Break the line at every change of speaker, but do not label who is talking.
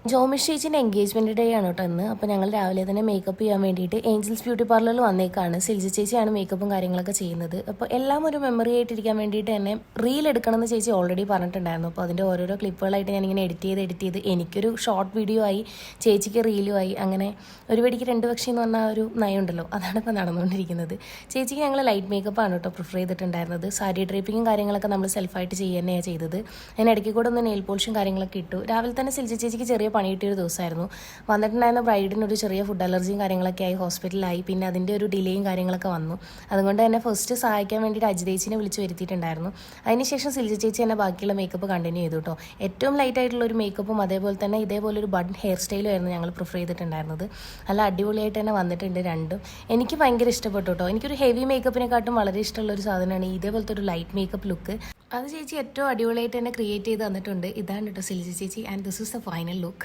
Jomish ചേച്ചിൻ്റെ engagement day ആണ് കേട്ടോ ഇന്ന്. അപ്പോൾ ഞങ്ങൾ രാവിലെ തന്നെ മേക്കപ്പ് ചെയ്യാൻ വേണ്ടിയിട്ട് ഏഞ്ചൽസ് ബ്യൂട്ടി പാർലറിൽ വന്നേക്കാണ്. സിൽജി ചേച്ചിയാണ് മേക്കപ്പും കാര്യങ്ങളൊക്കെ ചെയ്യുന്നത്. അപ്പോൾ എല്ലാം ഒരു മെമ്മറി ആയിട്ടിരിക്കാൻ വേണ്ടിയിട്ട് തന്നെ റീൽ എടുക്കണമെന്ന് ചേച്ചി ഓൾറെഡി പറഞ്ഞിട്ടുണ്ടായിരുന്നു. അപ്പോൾ അതിൻ്റെ ഓരോരോ ക്ലിപ്പുകളായിട്ട് ഞാനിങ്ങനെ എഡിറ്റ് ചെയ്ത് എനിക്കൊരു ഷോർട്ട് വീഡിയോ ആയി, ചേച്ചിക്ക് റീലും ആയി. അങ്ങനെ ഒരു വെടിക്ക് രണ്ട് പക്ഷി എന്ന് പറഞ്ഞാൽ ഒരു നയമുണ്ടല്ലോ, അതാണ് ഇപ്പോൾ നടന്നുകൊണ്ടിരിക്കുന്നത്. ചേച്ചിക്ക് ഞങ്ങൾ ലൈറ്റ് മേക്കപ്പാണ് കേട്ടോ പ്രിഫർ ചെയ്തിട്ടുണ്ടായിരുന്നത്. സാരി ഡ്രേപ്പിങ്ങും കാര്യങ്ങളൊക്കെ നമ്മൾ സെൽഫായിട്ട് ചെയ്യുക തന്നെയാണ് ചെയ്തത്. അതിനിടയ്ക്ക് കൂടെ ഒന്ന് നെയിൽ പോളിഷും കാര്യങ്ങളൊക്കെ ഇട്ടു. രാവിലെ തന്നെ സിൽജി ചേച്ചിക്ക് ചെറിയ പണി കിട്ടിയൊരു ദിവസമായിരുന്നു. വന്നിട്ടുണ്ടായിരുന്ന ബ്രൈഡിന് ഒരു ചെറിയ ഫുഡ് അലർജിയും കാര്യങ്ങളൊക്കെ ആയി ഹോസ്പിറ്റലിലായി. പിന്നെ അതിൻ്റെ ഒരു ഡിലേയും കാര്യങ്ങളൊക്കെ വന്നു. അതുകൊണ്ട് തന്നെ ഫസ്റ്റ് സഹായിക്കാൻ വേണ്ടിയിട്ട് അജിതേച്ചിനെ വിളിച്ച് വരുത്തിയിട്ടുണ്ടായിരുന്നു. അതിനുശേഷം സിൽജി ചേച്ചി തന്നെ ബാക്കിയുള്ള മേക്കപ്പ് കണ്ടിന്യൂ ചെയ്തു കേട്ടോ. ഏറ്റവും ലൈറ്റ് ആയിട്ടുള്ള ഒരു മേക്കപ്പും അതേപോലെ തന്നെ ഇതേപോലെ ഒരു ബൺ ഹെയർ സ്റ്റൈലും ആയിരുന്നു ഞങ്ങൾ പ്രിഫർ ചെയ്തിട്ടുണ്ടായിരുന്നത്. നല്ല അടിപൊളിയായിട്ട് തന്നെ വന്നിട്ടുണ്ട് രണ്ടും. എനിക്ക് ഭയങ്കര ഇഷ്ടപ്പെട്ടു കേട്ടോ. എനിക്കൊരു ഹെവി മേക്കപ്പിനെക്കാട്ടും വളരെ ഇഷ്ടമുള്ള ഒരു സാധനമാണ് ഇതേപോലത്തെ ഒരു ലൈറ്റ് മേക്കപ്പ് ലുക്ക്. അത് ചേച്ചി ഏറ്റവും അടിപൊളിയായിട്ട് തന്നെ ക്രിയേറ്റ് ചെയ്ത് തന്നിട്ടുണ്ട്. ഇതാണ് കേട്ടോ സിൽജി ചേച്ചി, and this is the final look.